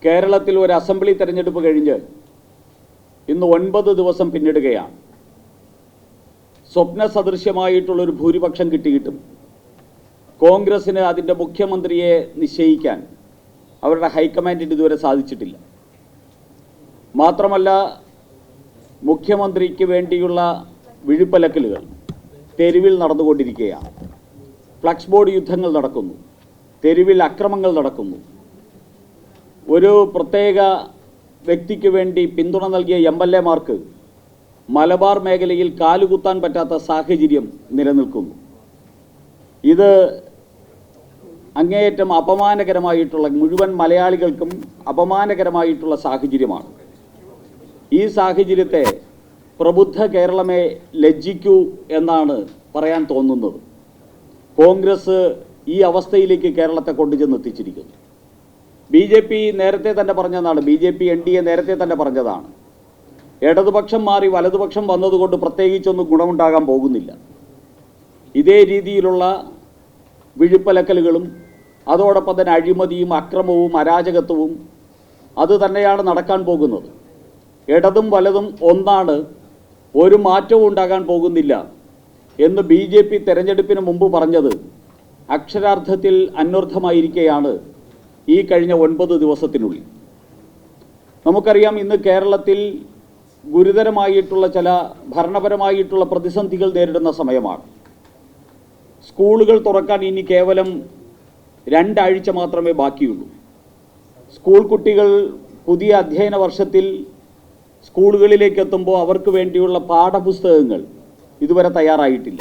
കേരളത്തിൽ ഒരു അസംബ്ലി തെരഞ്ഞെടുപ്പ് കഴിഞ്ഞ് ഇന്ന് 9 ദിവസം പിന്നിടുകയാണ്. സ്വപ്ന സദൃശ്യമായിട്ടുള്ളൊരു ഭൂരിപക്ഷം കിട്ടിയിട്ടും കോൺഗ്രസിന് അതിൻ്റെ മുഖ്യമന്ത്രിയെ നിശ്ചയിക്കാൻ അവരുടെ ഹൈക്കമാൻഡിന് ഇതുവരെ സാധിച്ചിട്ടില്ല. മാത്രമല്ല, മുഖ്യമന്ത്രിക്ക് വേണ്ടിയുള്ള വിഴുപ്പലക്കലുകൾ തെരുവിൽ നടന്നുകൊണ്ടിരിക്കുകയാണ്. ഫ്ലക്സ് ബോർഡ് യുദ്ധങ്ങൾ നടക്കുന്നു, തെരുവിൽ അക്രമങ്ങൾ നടക്കുന്നു. ഒരു പ്രത്യേക വ്യക്തിക്ക് വേണ്ടി പിന്തുണ നൽകിയ MLA-മാർക്ക് മലബാർ മേഖലയിൽ കാലുകുത്താൻ പറ്റാത്ത സാഹചര്യം നിലനിൽക്കുന്നു. ഇത് അങ്ങേയറ്റം അപമാനകരമായിട്ടുള്ള, മുഴുവൻ മലയാളികൾക്കും അപമാനകരമായിട്ടുള്ള സാഹചര്യമാണ്. ഈ സാഹചര്യത്തെ പ്രബുദ്ധ കേരളമേ ലജ്ജിക്കൂ എന്നാണ് പറയാൻ തോന്നുന്നത്. കോൺഗ്രസ് ഈ അവസ്ഥയിലേക്ക് കേരളത്തെ കൊണ്ടുചെന്നെത്തിച്ചിരിക്കുന്നു. BJP നേരത്തെ തന്നെ പറഞ്ഞതാണ്, BJP NDA നേരത്തെ തന്നെ പറഞ്ഞതാണ്, ഇടതുപക്ഷം മാറി വലതുപക്ഷം വന്നതുകൊണ്ട് പ്രത്യേകിച്ചൊന്നും ഗുണമുണ്ടാകാൻ പോകുന്നില്ല. ഇതേ രീതിയിലുള്ള വിഴുപ്പലക്കലുകളും അതോടൊപ്പം തന്നെ അഴിമതിയും അക്രമവും അരാജകത്വവും അത് തന്നെയാണ് നടക്കാൻ പോകുന്നത്. ഇടതും വലതും ഒന്നാണ്, ഒരു മാറ്റവും ഉണ്ടാകാൻ പോകുന്നില്ല എന്ന് BJP തെരഞ്ഞെടുപ്പിന് മുമ്പ് പറഞ്ഞത് അക്ഷരാർത്ഥത്തിൽ അന്വർത്ഥമായിരിക്കുകയാണ് ഈ കഴിഞ്ഞ 9 ദിവസത്തിനുള്ളിൽ. നമുക്കറിയാം, ഇന്ന് കേരളത്തിൽ ഗുരുതരമായിട്ടുള്ള ചില ഭരണപരമായിട്ടുള്ള പ്രതിസന്ധികൾ നേരിടുന്ന സമയമാണ്. സ്കൂളുകൾ തുറക്കാൻ ഇനി കേവലം 2 ആഴ്ച മാത്രമേ ബാക്കിയുള്ളൂ. സ്കൂൾ കുട്ടികൾ പുതിയ അധ്യയന വർഷത്തിൽ സ്കൂളുകളിലേക്ക് എത്തുമ്പോൾ അവർക്ക് വേണ്ടിയുള്ള പാഠപുസ്തകങ്ങൾ ഇതുവരെ തയ്യാറായിട്ടില്ല.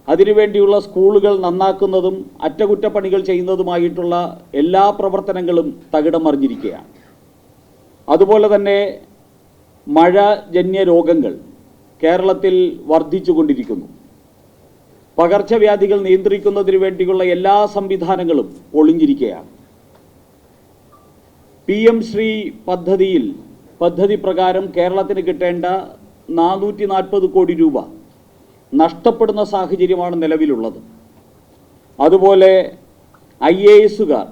അതിനുവേണ്ടിയുള്ള സ്കൂളുകൾ നന്നാക്കുന്നതും അറ്റകുറ്റപ്പണികൾ ചെയ്യുന്നതുമായിട്ടുള്ള എല്ലാ പ്രവർത്തനങ്ങളും തകിടം മറിഞ്ഞിരിക്കുകയാണ്. അതുപോലെ തന്നെ മഴജന്യ രോഗങ്ങൾ കേരളത്തിൽ വർദ്ധിച്ചുകൊണ്ടിരിക്കുന്നു. പകർച്ചവ്യാധികൾ നിയന്ത്രിക്കുന്നതിന് വേണ്ടിയുള്ള എല്ലാ സംവിധാനങ്ങളും ഒളിഞ്ഞിരിക്കുകയാണ്. PM ശ്രീ പദ്ധതി പ്രകാരം കേരളത്തിന് കിട്ടേണ്ട 440 കോടി രൂപ നഷ്ടപ്പെടുന്ന സാഹചര്യമാണ് നിലവിലുള്ളത്. അതുപോലെ IAS-കാർ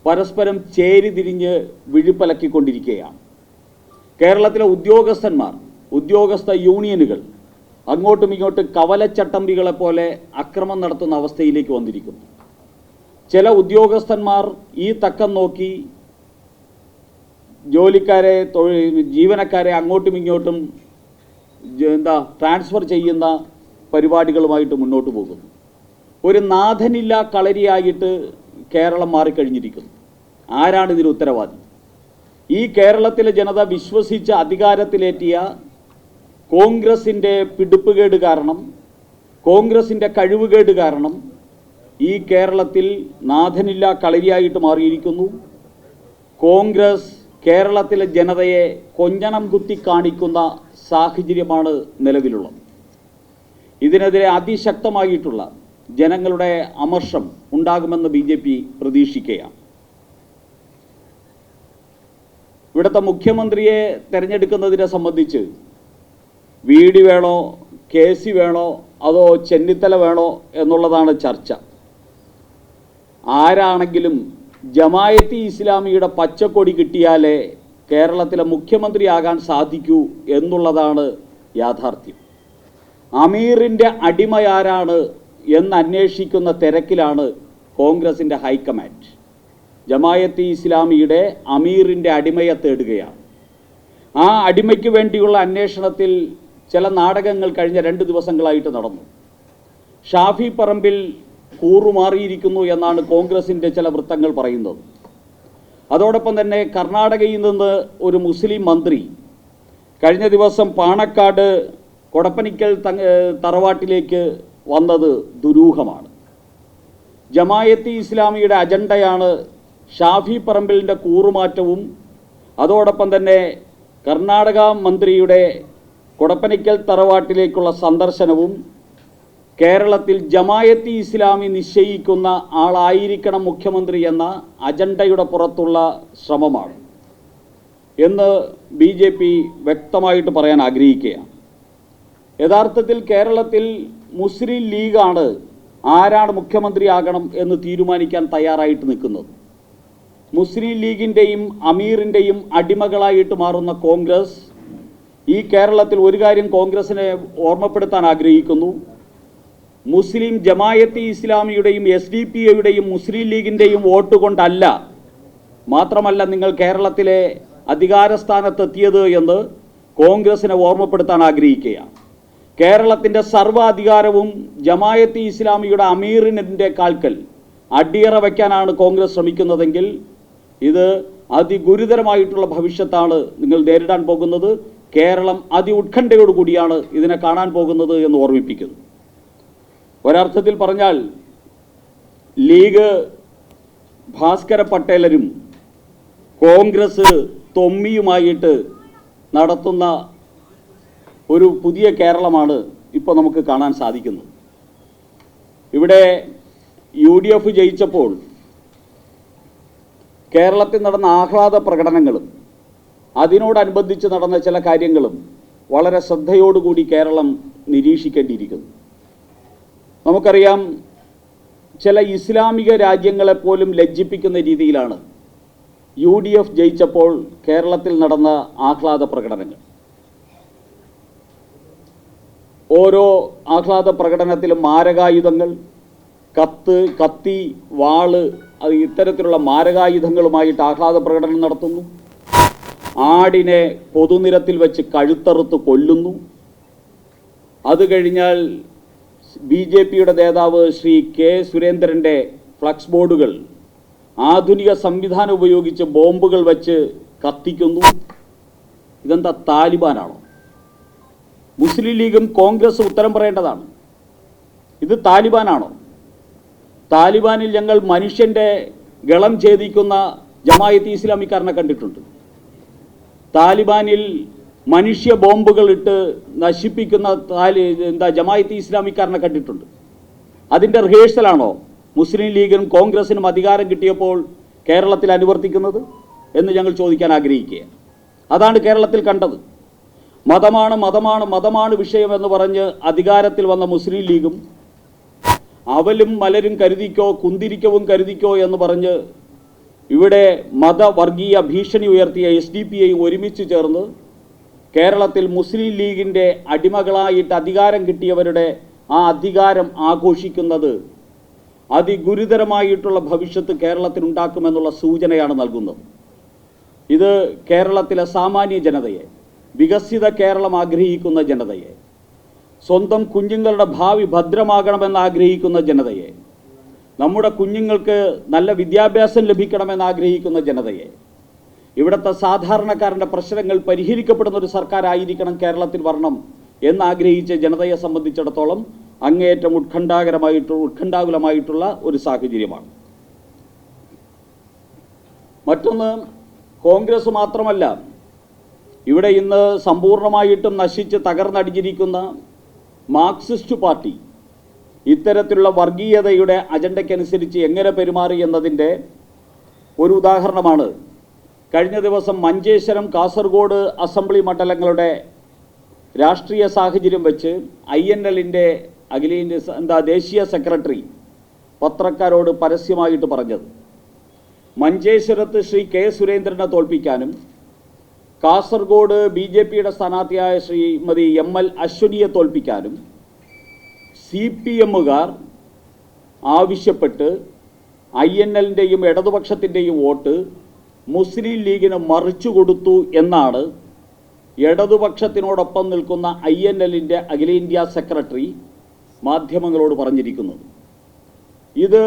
പരസ്പരം ചേരിതിരിഞ്ഞ് വിഴുപ്പലക്കിക്കൊണ്ടിരിക്കുകയാണ്. കേരളത്തിലെ ഉദ്യോഗസ്ഥ യൂണിയനുകൾ അങ്ങോട്ടും ഇങ്ങോട്ടും കവലച്ചട്ടമ്പികളെപ്പോലെ അക്രമം നടത്തുന്ന അവസ്ഥയിലേക്ക് വന്നിരിക്കുന്നു. ചില ഉദ്യോഗസ്ഥന്മാർ ഈ തക്കം നോക്കി ജീവനക്കാരെ അങ്ങോട്ടും ഇങ്ങോട്ടും ട്രാൻസ്ഫർ ചെയ്യുന്ന പരിപാടികളുമായിട്ട് മുന്നോട്ട് പോകുന്നു. ഒരു നാഥനില്ല കളരിയായിട്ട് കേരളം മാറിക്കഴിഞ്ഞിരിക്കുന്നു. ആരാണ് ഇതിന് ഉത്തരവാദി? ഈ കേരളത്തിലെ ജനത വിശ്വസിച്ച് അധികാരത്തിലേറ്റിയ കോൺഗ്രസിൻ്റെ പിടിപ്പുകേട് കാരണം, കോൺഗ്രസിൻ്റെ കഴിവുകേട് കാരണം ഈ കേരളത്തിൽ നാഥനില്ല കളരിയായിട്ട് മാറിയിരിക്കുന്നു. കോൺഗ്രസ് കേരളത്തിലെ ജനതയെ കൊഞ്ഞണം കുത്തി കാണിക്കുന്ന സാഹചര്യമാണ് നിലവിലുള്ളത്. ഇതിനെതിരെ അതിശക്തമായിട്ടുള്ള ജനങ്ങളുടെ അമർഷം ഉണ്ടാകുമെന്ന് BJP പ്രതീക്ഷിക്കുകയാണ്. ഇവിടുത്തെ മുഖ്യമന്ത്രിയെ തിരഞ്ഞെടുക്കുന്നതിനെ സംബന്ധിച്ച് VD വേണോ, KC വേണോ, അതോ ചെന്നിത്തല വേണോ എന്നുള്ളതാണ് ചർച്ച. ആരാണെങ്കിലും ജമായത്തെ ഇസ്ലാമിയുടെ പച്ചക്കൊടി കിട്ടിയാലേ കേരളത്തിലെ മുഖ്യമന്ത്രിയാകാൻ സാധിക്കൂ എന്നുള്ളതാണ് യാഥാർത്ഥ്യം. അമീറിൻ്റെ അടിമയാരാണ് എന്ന് അന്വേഷിക്കുന്ന തിരക്കിലാണ് കോൺഗ്രസിൻ്റെ ഹൈക്കമാൻഡ്. ജമായത്തെ ഇസ്ലാമിയുടെ അമീറിൻ്റെ അടിമയെ തേടുകയാണ്. ആ അടിമയ്ക്ക് വേണ്ടിയുള്ള അന്വേഷണത്തിൽ ചില നാടകങ്ങൾ കഴിഞ്ഞ 2 ദിവസങ്ങളായിട്ട് നടന്നു. ഷാഫി പറമ്പിൽ കൂറുമാറിയിരിക്കുന്നു എന്നാണ് കോൺഗ്രസിൻ്റെ ചില വൃത്തങ്ങൾ പറയുന്നത്. അതോടൊപ്പം തന്നെ കർണാടകയിൽ നിന്ന് ഒരു മുസ്ലിം മന്ത്രി കഴിഞ്ഞ ദിവസം പാണക്കാട് കൊടപ്പനിക്കൽ തറവാട്ടിലേക്ക് വന്നത് ദുരൂഹമാണ്. ജമായത്തെ ഇസ്ലാമിയുടെ അജണ്ടയാണ് ഷാഫി പറമ്പിലിൻ്റെ കൂറുമാറ്റവും അതോടൊപ്പം തന്നെ കർണാടക മന്ത്രിയുടെ കൊടപ്പനിക്കൽ തറവാട്ടിലേക്കുള്ള സന്ദർശനവും കേരളത്തിൽ ജമായത്തെ ഇസ്ലാമി നിശ്ചയിക്കുന്ന ആളായിരിക്കണം മുഖ്യമന്ത്രി എന്ന അജണ്ടയുടെ പുറത്തുള്ള ശ്രമമാണ് എന്ന് BJP വ്യക്തമായിട്ട് പറയാൻ ആഗ്രഹിക്കുകയാണ്. യഥാർത്ഥത്തിൽ കേരളത്തിൽ മുസ്ലിം ലീഗാണ് ആരാണ് മുഖ്യമന്ത്രിയാകണം എന്ന് തീരുമാനിക്കാൻ തയ്യാറായിട്ട് നിൽക്കുന്നത്. മുസ്ലിം ലീഗിൻ്റെയും അമീറിൻ്റെയും അടിമകളായിട്ട് മാറുന്ന കോൺഗ്രസ് ഈ കേരളത്തിൽ ഒരു കാര്യം കോൺഗ്രസിനെ ഓർമ്മപ്പെടുത്താൻ ആഗ്രഹിക്കുന്നു. മുസ്ലിം ജമായത്തെ ഇസ്ലാമിയുടെയും SDP-യുടെയും മുസ്ലിം ലീഗിൻ്റെയും വോട്ട് കൊണ്ടല്ല, മാത്രമല്ല നിങ്ങൾ കേരളത്തിലെ അധികാരസ്ഥാനത്തെത്തിയത് എന്ന് കോൺഗ്രസിനെ ഓർമ്മപ്പെടുത്താൻ ആഗ്രഹിക്കുകയാണ്. കേരളത്തിൻ്റെ സർവ്വ അധികാരവും ജമായത്തെ ഇസ്ലാമിയുടെ അമീറിൻ്റെ കാൽക്കൽ അടിയറ വയ്ക്കാനാണ് കോൺഗ്രസ് ശ്രമിക്കുന്നതെങ്കിൽ ഇത് അതിഗുരുതരമായിട്ടുള്ള ഭവിഷ്യത്താണ് നിങ്ങൾ നേരിടാൻ പോകുന്നത്. കേരളം ഉത്കണ്ഠയോടുകൂടിയാണ് ഇതിനെ കാണാൻ പോകുന്നത് എന്ന് ഓർമ്മിപ്പിക്കുന്നു. ഒരർത്ഥത്തിൽ പറഞ്ഞാൽ ലീഗ് ഭാസ്കര പട്ടേലരും കോൺഗ്രസ് തൊമ്മിയുമായിട്ട് നടത്തുന്ന ഒരു പുതിയ കേരളമാണ് ഇപ്പോൾ നമുക്ക് കാണാൻ സാധിക്കുന്നത്. ഇവിടെ UDF ജയിച്ചപ്പോൾ കേരളത്തിൽ നടന്ന ആഹ്ലാദ പ്രകടനങ്ങളും അതിനോടനുബന്ധിച്ച് നടന്ന ചില കാര്യങ്ങളും വളരെ ശ്രദ്ധയോടുകൂടി കേരളം നിരീക്ഷിക്കേണ്ടിയിരിക്കുന്നു. നമുക്കറിയാം, ചില ഇസ്ലാമിക രാജ്യങ്ങളെപ്പോലും ലജ്ജിപ്പിക്കുന്ന രീതിയിലാണ് UDF ജയിച്ചപ്പോൾ കേരളത്തിൽ നടന്ന ആഹ്ലാദ പ്രകടനങ്ങൾ. ഓരോ ആഹ്ലാദ പ്രകടനത്തിലും മാരകായുധങ്ങൾ, കത്തി, വാള്, ഇത്തരത്തിലുള്ള മാരകായുധങ്ങളുമായിട്ട് ആഹ്ലാദ പ്രകടനം നടത്തുന്നു. ആടിനെ പൊതുനിരത്തിൽ വെച്ച് കഴുത്തറുത്ത് കൊല്ലുന്നു. അത് കഴിഞ്ഞാൽ BJP-യുടെ നേതാവ് ശ്രീ K. സുരേന്ദ്രൻ്റെ ഫ്ലക്സ് ബോർഡുകൾ ആധുനിക സംവിധാനം ഉപയോഗിച്ച് ബോംബുകൾ വെച്ച് കത്തിക്കുന്നു. ഇതെന്താ താലിബാനാണോ? മുസ്ലിം ലീഗും കോൺഗ്രസും ഉത്തരം പറയേണ്ടതാണ്. ഇത് താലിബാനാണോ? താലിബാനിൽ ഞങ്ങൾ മനുഷ്യൻ്റെ ഗളം ഛേദിക്കുന്ന ജമായത്ത് ഇസ്ലാമിക്കാരനെ കണ്ടിട്ടുണ്ട്. താലിബാനിൽ മനുഷ്യ ബോംബുകൾ ഇട്ട് നശിപ്പിക്കുന്ന ജമായത്ത് ഇസ്ലാമിക്കാരനെ കണ്ടിട്ടുണ്ട്. അതിൻ്റെ റിഹേഴ്സലാണോ മുസ്ലിം ലീഗിനും കോൺഗ്രസിനും അധികാരം കിട്ടിയപ്പോൾ കേരളത്തിൽ അനുവർത്തിക്കുന്നത് എന്ന് ഞങ്ങൾ ചോദിക്കാൻ ആഗ്രഹിക്കുക. അതാണ് കേരളത്തിൽ കണ്ടത്. മതമാണ് വിഷയമെന്ന് പറഞ്ഞ് അധികാരത്തിൽ വന്ന മുസ്ലിം ലീഗും അവലും മലരും കരുതിക്കോ കുന്തിരിക്കവും കരുതിക്കോ എന്ന് പറഞ്ഞ് ഇവിടെ മതവർഗീയ ഭീഷണി ഉയർത്തിയ SDP-യും ഒരുമിച്ച് ചേർന്ന് കേരളത്തിൽ മുസ്ലിം ലീഗിൻ്റെ അടിമകളായിട്ട് അധികാരം കിട്ടിയവരുടെ ആ അധികാരം ആഘോഷിക്കുന്നത് അതിഗുരുതരമായിട്ടുള്ള ഭവിഷ്യത്ത് കേരളത്തിനുണ്ടാക്കുമെന്നുള്ള സൂചനയാണ് നൽകുന്നത്. ഇത് കേരളത്തിലെ സാമാന്യ ജനതയെ, വികസിത കേരളം ആഗ്രഹിക്കുന്ന ജനതയെ, സ്വന്തം കുഞ്ഞുങ്ങളുടെ ഭാവി ഭദ്രമാകണമെന്ന് ആഗ്രഹിക്കുന്ന ജനതയെ, നമ്മുടെ കുഞ്ഞുങ്ങൾക്ക് നല്ല വിദ്യാഭ്യാസം ലഭിക്കണമെന്ന് ആഗ്രഹിക്കുന്ന ജനതയെ, ഇവിടുത്തെ സാധാരണക്കാരൻ്റെ പ്രശ്നങ്ങൾ പരിഹരിക്കപ്പെടുന്ന ഒരു സർക്കാരായിരിക്കണം കേരളത്തിൽ വരണം എന്നാഗ്രഹിച്ച ജനതയെ സംബന്ധിച്ചിടത്തോളം അങ്ങേയറ്റം ഉത്കണ്ഠാകുലമായിട്ടുള്ള ഒരു സാഹചര്യമാണ്. മറ്റൊന്ന്, കോൺഗ്രസ് മാത്രമല്ല, ഇവിടെ ഇന്ന് സമ്പൂർണ്ണമായിട്ടും നശിച്ച് തകർന്നടിഞ്ഞിരിക്കുന്ന മാർക്സിസ്റ്റ് പാർട്ടി ഇത്തരത്തിലുള്ള വർഗീയതയുടെ അജണ്ടയ്ക്കനുസരിച്ച് എങ്ങനെ പെരുമാറി എന്നതിൻ്റെ ഒരു ഉദാഹരണമാണ് കഴിഞ്ഞ ദിവസം മഞ്ചേശ്വരം, കാസർഗോഡ് അസംബ്ലി മണ്ഡലങ്ങളുടെ രാഷ്ട്രീയ സാഹചര്യം വെച്ച് INL-ൻ്റെ ദേശീയ സെക്രട്ടറി പത്രക്കാരോട് പരസ്യമായിട്ട് പറഞ്ഞത്. മഞ്ചേശ്വരത്ത് ശ്രീ K. സുരേന്ദ്രനെ തോൽപ്പിക്കാനും കാസർഗോഡ് BJP-യുടെ സ്ഥാനാർത്ഥിയായ ശ്രീമതി ML അശ്വനിയെ തോൽപ്പിക്കാനും CPM-കാർ ആവശ്യപ്പെട്ട് INL-ൻ്റെയും ഇടതുപക്ഷത്തിൻ്റെയും വോട്ട് മുസ്ലിം ലീഗിന് മറിച്ചു കൊടുത്തു എന്നാണ് ഇടതുപക്ഷത്തിനോടൊപ്പം നിൽക്കുന്ന INL-ൻ്റെ അഖിലേന്ത്യാ സെക്രട്ടറി മാധ്യമങ്ങളോട് പറഞ്ഞിരിക്കുന്നത്. ഇത്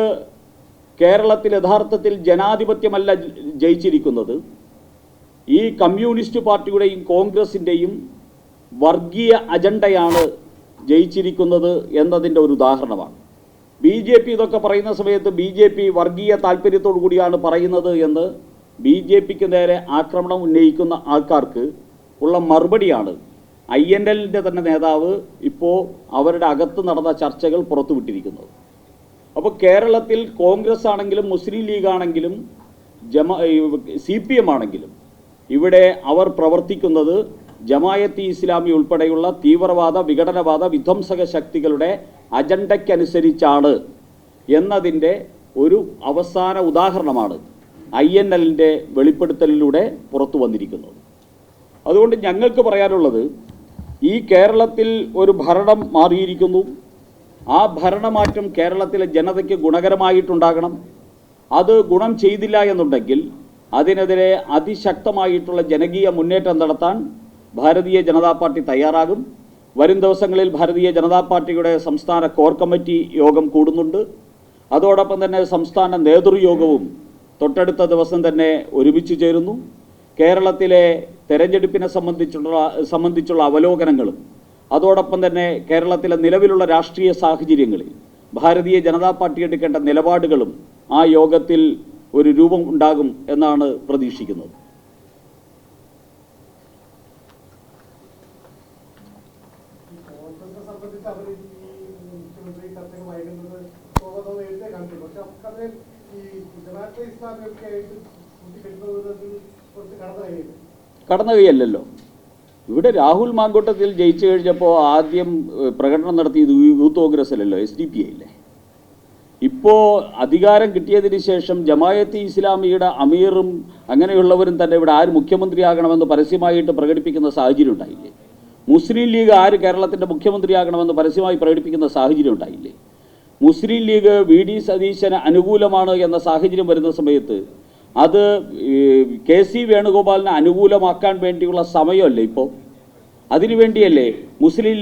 കേരളത്തിൽ യഥാർത്ഥത്തിൽ ജനാധിപത്യമല്ല ജയിച്ചിരിക്കുന്നത്, ഈ കമ്മ്യൂണിസ്റ്റ് പാർട്ടിയുടെയും കോൺഗ്രസിൻ്റെയും വർഗീയ അജണ്ടയാണ് ജയിച്ചിരിക്കുന്നത് എന്നതിൻ്റെ ഒരു ഉദാഹരണമാണ്. BJP ഇതൊക്കെ പറയുന്ന സമയത്ത് BJP വർഗീയ താല്പര്യത്തോടു കൂടിയാണ് പറയുന്നത് എന്ന് BJP-ക്ക് നേരെ ആക്രമണം ഉന്നയിക്കുന്ന ആൾക്കാർക്ക് ഉള്ള മറുപടിയാണ് INL-ൻ്റെ തന്നെ നേതാവ് ഇപ്പോൾ അവരുടെ അകത്ത് നടന്ന ചർച്ചകൾ പുറത്തുവിട്ടിരിക്കുന്നത്. അപ്പോൾ കോൺഗ്രസ് ആണെങ്കിലും മുസ്ലിം ലീഗ് ആണെങ്കിലും CPM ആണെങ്കിലും ഇവിടെ അവർ പ്രവർത്തിക്കുന്നത് ജമായത്ത് ഇസ്ലാമി ഉൾപ്പെടെയുള്ള തീവ്രവാദ, വിഘടനവാദ, വിധ്വംസക ശക്തികളുടെ അജണ്ടയ്ക്കനുസരിച്ചാണ് എന്നതിൻ്റെ ഒരു അവസാന ഉദാഹരണമാണ് INLന്റെ വെളിപ്പെടുത്തലിലൂടെ പുറത്തു വന്നിരിക്കുന്നത്. അതുകൊണ്ട് ഞങ്ങൾക്ക് പറയാനുള്ളത്, ഈ കേരളത്തിൽ ഒരു ഭരണം മാറിയിരിക്കുന്നു. ആ ഭരണമാറ്റം കേരളത്തിലെ ജനതയ്ക്ക് ഗുണകരമായിട്ടുണ്ടാകണം. അത് ഗുണം ചെയ്തില്ല എന്നുണ്ടെങ്കിൽ അതിനെതിരെ അതിശക്തമായിട്ടുള്ള ജനകീയ മുന്നേറ്റം നടത്താൻ ഭാരതീയ ജനതാ പാർട്ടി തയ്യാറാകും. വരും ദിവസങ്ങളിൽ ഭാരതീയ ജനതാ പാർട്ടിയുടെ സംസ്ഥാന കോർ കമ്മിറ്റി യോഗം കൂടുന്നുണ്ട്. അതോടൊപ്പം തന്നെ സംസ്ഥാന നേതൃയോഗവും തൊട്ടടുത്ത ദിവസം തന്നെ ഒരുമിച്ച് ചേരുന്നു. കേരളത്തിലെ തെരഞ്ഞെടുപ്പിനെ സംബന്ധിച്ചുള്ള അവലോകനങ്ങളും അതോടൊപ്പം തന്നെ കേരളത്തിലെ നിലവിലുള്ള രാഷ്ട്രീയ സാഹചര്യങ്ങളിൽ ഭാരതീയ ജനതാ പാർട്ടി എടുക്കേണ്ട നിലപാടുകളും ആ യോഗത്തിൽ ഒരു രൂപം ഉണ്ടാകും എന്നാണ് പ്രതീക്ഷിക്കുന്നത്. കടന്നുകയല്ലോ. ഇവിടെ രാഹുൽ മാങ്കൂട്ടത്തിൽ ജയിച്ചു കഴിഞ്ഞപ്പോൾ ആദ്യം പ്രകടനം നടത്തിയത് യൂത്ത് കോൺഗ്രസ്സിലല്ലോ, SDP അല്ലേ. ഇപ്പോൾ അധികാരം കിട്ടിയതിന് ശേഷം ജമായത്ത് ഇസ്ലാമിയുടെ അമീറും അങ്ങനെയുള്ളവരും തന്നെ ഇവിടെ ആര് മുഖ്യമന്ത്രിയാകണമെന്ന് പരസ്യമായിട്ട് പ്രകടിപ്പിക്കുന്ന സാഹചര്യം ഉണ്ടായില്ലേ? മുസ്ലിം ലീഗ് ആര് കേരളത്തിൻ്റെ മുഖ്യമന്ത്രിയാകണമെന്ന് പരസ്യമായി പ്രകടിപ്പിക്കുന്ന സാഹചര്യം ഉണ്ടായില്ലേ? മുസ്ലിം ലീഗ് VD സതീശന് അനുകൂലമാണ് എന്ന സാഹചര്യം വരുന്ന സമയത്ത് അത് KC വേണുഗോപാലിനെ അനുകൂലമാക്കാൻ വേണ്ടിയുള്ള സമയമല്ലേ ഇപ്പോൾ? അതിനുവേണ്ടിയല്ലേ മുസ്ലിം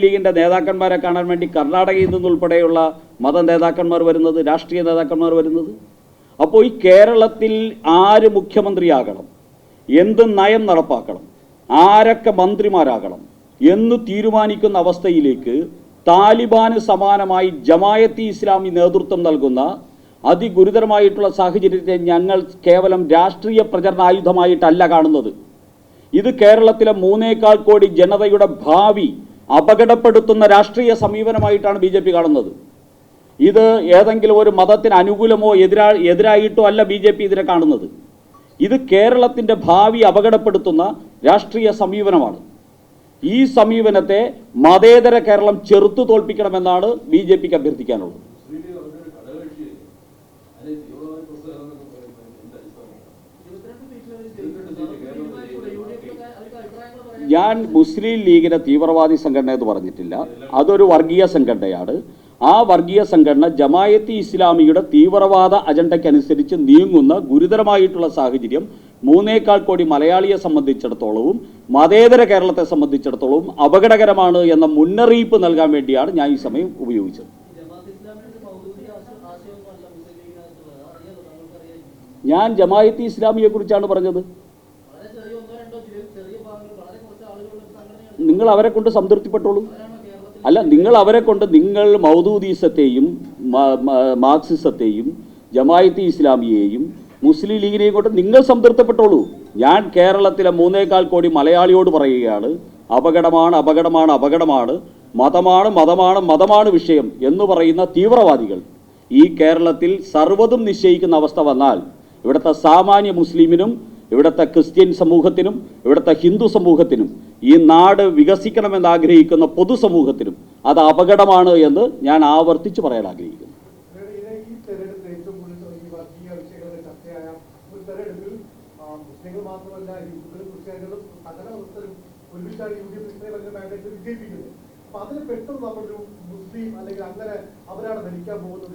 ലീഗിൻ്റെ നേതാക്കന്മാരെ കാണാൻ വേണ്ടി കർണാടകയിൽ നിന്നുൾപ്പെടെയുള്ള മത നേതാക്കന്മാർ വരുന്നത്, രാഷ്ട്രീയ നേതാക്കന്മാർ വരുന്നത്? അപ്പോൾ ഈ കേരളത്തിൽ ആര് മുഖ്യമന്ത്രിയാകണം, എന്ത് നയം നടപ്പാക്കണം, ആരൊക്കെ മന്ത്രിമാരാകണം എന്ന് തീരുമാനിക്കുന്ന അവസ്ഥയിലേക്ക് താലിബാന് സമാനമായി ജമായത്ത് ഇസ്ലാമി നേതൃത്വം നൽകുന്ന അതിഗുരുതരമായിട്ടുള്ള സാഹചര്യത്തെ ഞങ്ങൾ കേവലം രാഷ്ട്രീയ പ്രചരണായുധമായിട്ടല്ല കാണുന്നത്. ഇത് കേരളത്തിലെ 3.25 കോടി ജനതയുടെ ഭാവി അപകടപ്പെടുത്തുന്ന രാഷ്ട്രീയ സമീപനമായിട്ടാണ് BJP കാണുന്നത്. ഇത് ഏതെങ്കിലും ഒരു മതത്തിന് അനുകൂലമോ എതിരായിട്ടോ അല്ല BJP ഇതിനെ കാണുന്നത്. ഇത് കേരളത്തിൻ്റെ ഭാവി അപകടപ്പെടുത്തുന്ന രാഷ്ട്രീയ സമീപനമാണ്. ഈ സമീപനത്തെ മതേതര കേരളം ചെറുത്തു തോൽപ്പിക്കണമെന്നാണ് BJPക്ക് അഭ്യർത്ഥിക്കാനുള്ളത്. ഞാൻ മുസ്ലിം ലീഗിനെ തീവ്രവാദി സംഘടന എന്ന് പറഞ്ഞിട്ടില്ല. അതൊരു വർഗീയ സംഘടനയാണ്. ആ വർഗീയ സംഘടന ജമായത്ത് ഇസ്ലാമിയുടെ തീവ്രവാദ അജണ്ടയ്ക്കനുസരിച്ച് നീങ്ങുന്ന ഗുരുതരമായിട്ടുള്ള സാഹചര്യം 3.25 കോടി മലയാളിയെ സംബന്ധിച്ചിടത്തോളവും മതേതര കേരളത്തെ സംബന്ധിച്ചിടത്തോളവും അപകടകരമാണ് എന്ന മുന്നറിയിപ്പ് നൽകാൻ വേണ്ടിയാണ് ഞാൻ ഈ സമയം ഉപയോഗിച്ചത്. ഞാൻ ജമായത്ത് ഇസ്ലാമിയെ കുറിച്ചാണ് പറഞ്ഞത്. നിങ്ങൾ അവരെ കൊണ്ട് സംതൃപ്തിപ്പെട്ടോളൂ. അല്ല, നിങ്ങൾ മൗദൂദീസത്തെയും മാർക്സിസത്തെയും ജമായത്ത് ഇസ്ലാമിയെയും മുസ്ലിം ലീഗിനെയും കൊണ്ട് നിങ്ങൾ സംതൃപ്തപ്പെട്ടോളൂ. ഞാൻ കേരളത്തിലെ 3.25 കോടി മലയാളിയോട് പറയുകയാണ്, അപകടമാണ്, അപകടമാണ്, അപകടമാണ്, മതമാണ് വിഷയം എന്ന് പറയുന്ന തീവ്രവാദികൾ ഈ കേരളത്തിൽ സർവ്വതും നിശ്ചയിക്കുന്ന അവസ്ഥ വന്നാൽ ഇവിടുത്തെ സാമാന്യ മുസ്ലിമിനും ഇവിടുത്തെ ക്രിസ്ത്യൻ സമൂഹത്തിനും ഇവിടുത്തെ ഹിന്ദു സമൂഹത്തിനും ഈ നാട് വികസിക്കണമെന്ന് ആഗ്രഹിക്കുന്ന പൊതുസമൂഹത്തിനും അത് അപകടമാണ് എന്ന് ഞാൻ ആവർത്തിച്ച് പറയാൻ ആഗ്രഹിക്കുന്നു.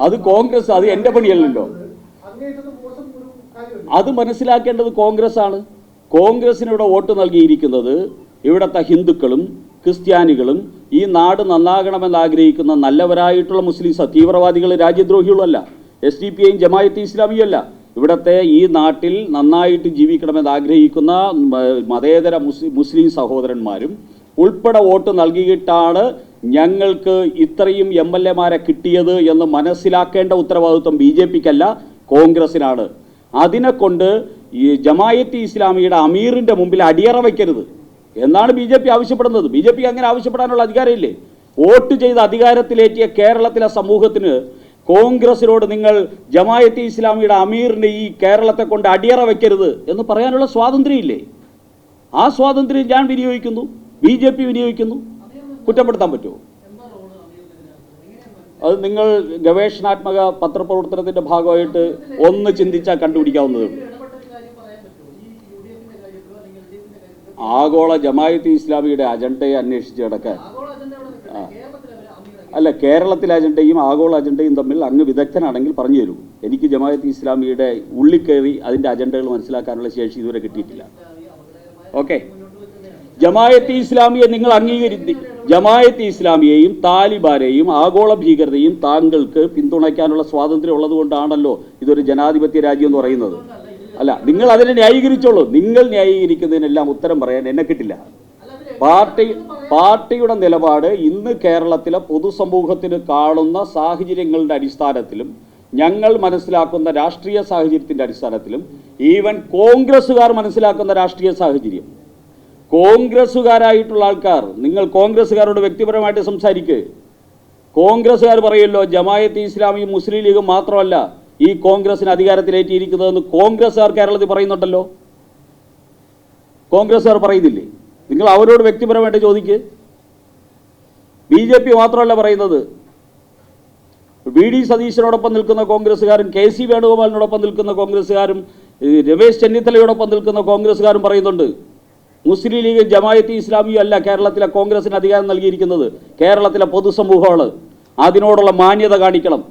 അത് കോൺഗ്രസ്, അത് എൻ്റെ പണിയല്ലല്ലോ. അത് മനസ്സിലാക്കേണ്ടത് കോൺഗ്രസ് ആണ്. കോൺഗ്രസിനിവിടെ വോട്ട് നൽകിയിരിക്കുന്നത് ഇവിടുത്തെ ഹിന്ദുക്കളും ക്രിസ്ത്യാനികളും ഈ നാട് നന്നാകണമെന്ന് ആഗ്രഹിക്കുന്ന നല്ലവരായിട്ടുള്ള മുസ്ലിം തീവ്രവാദികൾ, രാജ്യദ്രോഹികളുമല്ല. SDP-യും ജമായത്ത് ഇസ്ലാമിയും അല്ല. ഇവിടുത്തെ ഈ നാട്ടിൽ നന്നായിട്ട് ജീവിക്കണമെന്ന് ആഗ്രഹിക്കുന്ന മതേതര മുസ്ലിം സഹോദരന്മാരും ഉൾപ്പെടെ വോട്ട് നൽകിയിട്ടാണ് ഞങ്ങൾക്ക് ഇത്രയും MLA-മാരെ കിട്ടിയത് എന്ന് മനസ്സിലാക്കേണ്ട ഉത്തരവാദിത്വം BJPക്കല്ല, കോൺഗ്രസിനാണ്. അതിനെക്കൊണ്ട് ഈ ജമായത്ത് ഇസ്ലാമിയുടെ അമീറിൻ്റെ മുമ്പിൽ അടിയറ വയ്ക്കരുത് എന്നാണ് BJP ആവശ്യപ്പെടുന്നത്. BJPക്ക് അങ്ങനെ ആവശ്യപ്പെടാനുള്ള അധികാരമില്ലേ? വോട്ട് ചെയ്ത് അധികാരത്തിലേറ്റിയ കേരളത്തിലെ സമൂഹത്തിന് കോൺഗ്രസിനോട് നിങ്ങൾ ജമായത്ത് ഇസ്ലാമിയുടെ അമീറിൻ്റെ ഈ കേരളത്തെ കൊണ്ട് അടിയറ വയ്ക്കരുത് എന്ന് പറയാനുള്ള സ്വാതന്ത്ര്യമില്ലേ? ആ സ്വാതന്ത്ര്യം ഞാൻ വിനിയോഗിക്കുന്നു, BJP വിനിയോഗിക്കുന്നു. കുറ്റപ്പെടുത്താൻ പറ്റുമോ? അത് നിങ്ങൾ ഗവേഷണാത്മക പത്രപ്രവർത്തനത്തിൻ്റെ ഭാഗമായിട്ട് ഒന്ന് ചിന്തിച്ചാൽ കണ്ടുപിടിക്കാവുന്നതേ ഉള്ളൂ. ആഗോള ജമായത്ത് ഇസ്ലാമിയുടെ അജണ്ടയെ അന്വേഷിച്ച് കിടക്കാൻ അല്ല, കേരളത്തിലെ അജണ്ടയും ആഗോള അജണ്ടയും തമ്മിൽ അങ്ങ് വിദഗ്ധനാണെങ്കിൽ പറഞ്ഞു തരൂ. എനിക്ക് ജമായത്ത് ഇസ്ലാമിയുടെ ഉള്ളിൽ കയറി അതിൻ്റെ അജണ്ടകൾ മനസ്സിലാക്കാനുള്ള ശേഷി ഇതുവരെ കിട്ടിയിട്ടില്ല. ഓക്കെ, ജമായത്ത് ഇസ്ലാമിയെ നിങ്ങൾ ജമായത്ത് ഇസ്ലാമിയെയും താലിബാനെയും ആഗോള ഭീകരതയും താങ്കൾക്ക് പിന്തുണയ്ക്കാനുള്ള സ്വാതന്ത്ര്യം ഉള്ളതുകൊണ്ടാണല്ലോ ഇതൊരു ജനാധിപത്യ രാജ്യം എന്ന് പറയുന്നത്. അല്ല, നിങ്ങൾ അതിനെ ന്യായീകരിച്ചോളൂ. നിങ്ങൾ ന്യായീകരിക്കുന്നതിനെല്ലാം ഉത്തരം പറയാൻ എന്നെ കിട്ടില്ല. പാർട്ടിയുടെ നിലപാട് ഇന്ന് കേരളത്തിലെ പൊതുസമൂഹത്തിന് കാണുന്ന സാഹചര്യങ്ങളുടെ അടിസ്ഥാനത്തിലും ഞങ്ങൾ മനസ്സിലാക്കുന്ന രാഷ്ട്രീയ സാഹചര്യത്തിൻ്റെ അടിസ്ഥാനത്തിലും ഈവൻ കോൺഗ്രസ്സുകാർ മനസ്സിലാക്കുന്ന രാഷ്ട്രീയ സാഹചര്യം, കോൺഗ്രസ്സുകാരായിട്ടുള്ള ആൾക്കാർ, നിങ്ങൾ കോൺഗ്രസ്സുകാരോട് വ്യക്തിപരമായിട്ട് സംസാരിക്കുക. കോൺഗ്രസ്സുകാർ പറയുമല്ലോ ജമായത്ത് ഇസ്ലാമിയും മുസ്ലിം ലീഗും മാത്രമല്ല ഈ കോൺഗ്രസിന് അധികാരത്തിലേറ്റിയിരിക്കുന്നതെന്ന് കോൺഗ്രസ്സുകാർ കേരളത്തിൽ പറയുന്നുണ്ടല്ലോ. കോൺഗ്രസ്സുകാർ പറയുന്നില്ലേ? നിങ്ങൾ അവരോട് വ്യക്തിപരമായിട്ട് ചോദിക്കുക. BJP മാത്രമല്ല പറയുന്നത്, VD സതീശനോടൊപ്പം നിൽക്കുന്ന കോൺഗ്രസ്സുകാരും KC വേണുഗോപാലിനോടൊപ്പം നിൽക്കുന്ന കോൺഗ്രസ്സുകാരും രമേശ് ചെന്നിത്തലയോടൊപ്പം നിൽക്കുന്ന കോൺഗ്രസ്സുകാരും പറയുന്നുണ്ട് മുസ്ലിം ലീഗ് ജമായത്ത് ഇസ്ലാമിയും അല്ല കേരളത്തിലെ കോൺഗ്രസിന് അധികാരം നൽകിയിരിക്കുന്നത്, കേരളത്തിലെ പൊതുസമൂഹമാണ്, അതിനോടുള്ള മാന്യത കാണിക്കണം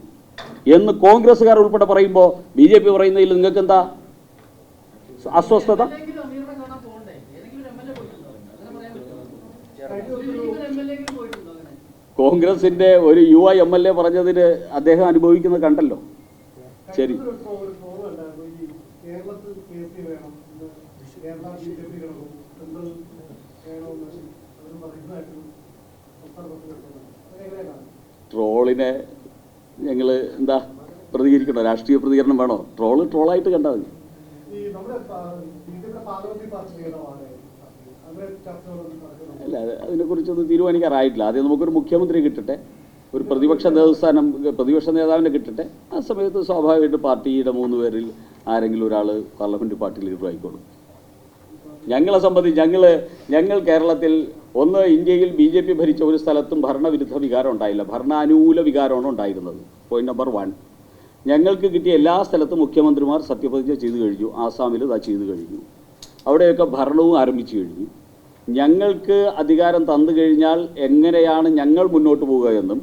എന്ന് കോൺഗ്രസ്സുകാർ ഉൾപ്പെടെ പറയുമ്പോൾ BJP പറയുന്നതിൽ നിങ്ങൾക്ക് എന്താ അസ്വസ്ഥത? കോൺഗ്രസിന്റെ ഒരു യുവ MLA പറഞ്ഞതിന് അദ്ദേഹം അനുഭവിക്കുന്നത് കണ്ടല്ലോ. ശരി, ട്രോളിനെ ഞങ്ങൾ എന്താ പ്രതികരിക്കണോ? രാഷ്ട്രീയ പ്രതികരണം വേണോ? ട്രോളായിട്ട് കണ്ടാൽ മതി. അല്ല, അതിനെക്കുറിച്ചൊന്നും തീരുമാനിക്കാറായിട്ടില്ല. ആദ്യം നമുക്കൊരു മുഖ്യമന്ത്രി കിട്ടട്ടെ, ഒരു പ്രതിപക്ഷ നേതാവിനെ കിട്ടട്ടെ. ആ സമയത്ത് സ്വാഭാവികമായിട്ട് പാർട്ടിയുടെ 3 പേരിൽ ആരെങ്കിലും ഒരാൾ പാർലമെൻറ്റ് പാർട്ടി ലീഡർ ആയിക്കോളും. ഞങ്ങളെ സംബന്ധിച്ച് ഞങ്ങൾ കേരളത്തിൽ ഇന്ത്യയിൽ BJP ഭരിച്ച ഒരു സ്ഥലത്തും ഭരണവിരുദ്ധ വികാരം ഉണ്ടായില്ല, ഭരണാനുകൂല വികാരമാണ് ഉണ്ടായിരുന്നത്. Point number 1. ഞങ്ങൾക്ക് കിട്ടിയ എല്ലാ സ്ഥലത്തും മുഖ്യമന്ത്രിമാർ സത്യപ്രതിജ്ഞ ചെയ്തു കഴിഞ്ഞു. ആസാമിൽ ഇതാ ചെയ്തു കഴിഞ്ഞു. അവിടെയൊക്കെ ഭരണവും ആരംഭിച്ചു കഴിഞ്ഞു. ഞങ്ങൾക്ക് അധികാരം തന്നു കഴിഞ്ഞാൽ എങ്ങനെയാണ് ഞങ്ങൾ മുന്നോട്ട് പോവുക എന്നും,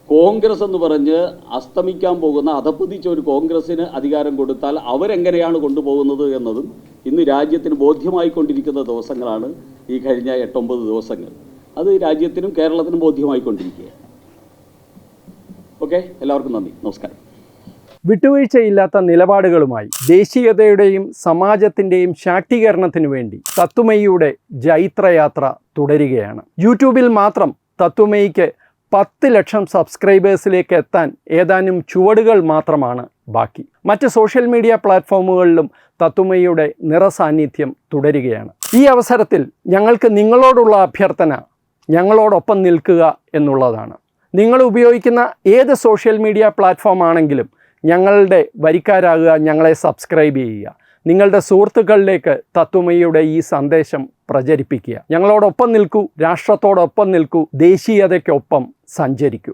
കോൺഗ്രസ് എന്ന് പറഞ്ഞ് അസ്തമിക്കാൻ പോകുന്ന അധപ്പതിച്ച ഒരു കോൺഗ്രസ്സിന് അധികാരം കൊടുത്താൽ അവരെങ്ങനെയാണ് കൊണ്ടുപോകുന്നത് എന്നതും ഇന്ന് രാജ്യത്തിന് ബോധ്യമായിക്കൊണ്ടിരിക്കുന്ന ദിവസങ്ങളാണ് ഈ കഴിഞ്ഞ 8-9 ദിവസങ്ങൾ. അത് രാജ്യത്തിനും കേരളത്തിനും ബോധ്യമായിക്കൊണ്ടിരിക്കുകയാണ്. ഓക്കെ, എല്ലാവർക്കും നന്ദി, നമസ്കാരം. വിട്ടുവീഴ്ചയില്ലാത്ത നിലപാടുകളുമായി ദേശീയതയുടെയും സമാജത്തിൻ്റെയും ശാക്തീകരണത്തിനു വേണ്ടി തത്വമയിയുടെ ജൈത്രയാത്ര തുടരുകയാണ്. യൂട്യൂബിൽ മാത്രം തത്വമയിക്ക് 10 ലക്ഷം സബ്സ്ക്രൈബേഴ്സിലേക്ക് എത്താൻ ഏതാനും ചുവടുകൾ മാത്രമാണ് ബാക്കി. മറ്റ് സോഷ്യൽ മീഡിയ പ്ലാറ്റ്ഫോമുകളിലും തത്വമയിയുടെ നിറസാന്നിധ്യം തുടരുകയാണ്. ഈ അവസരത്തിൽ ഞങ്ങൾക്ക് നിങ്ങളോടുള്ള അഭ്യർത്ഥന ഞങ്ങളോടൊപ്പം നിൽക്കുക എന്നുള്ളതാണ്. നിങ്ങൾ ഉപയോഗിക്കുന്ന ഏത് സോഷ്യൽ മീഡിയ പ്ലാറ്റ്ഫോം ആണെങ്കിലും ഞങ്ങളുടെ വരിക്കാരാകുക, ഞങ്ങളെ സബ്സ്ക്രൈബ് ചെയ്യുക, നിങ്ങളുടെ സുഹൃത്തുക്കളിലേക്ക് തത്വമയിയുടെ ഈ സന്ദേശം പ്രചരിപ്പിക്കുക. ഞങ്ങളോടൊപ്പം നിൽക്കൂ, രാഷ്ട്രത്തോടൊപ്പം നിൽക്കൂ, ദേശീയതയ്ക്കൊപ്പം സഞ്ചരിക്കൂ.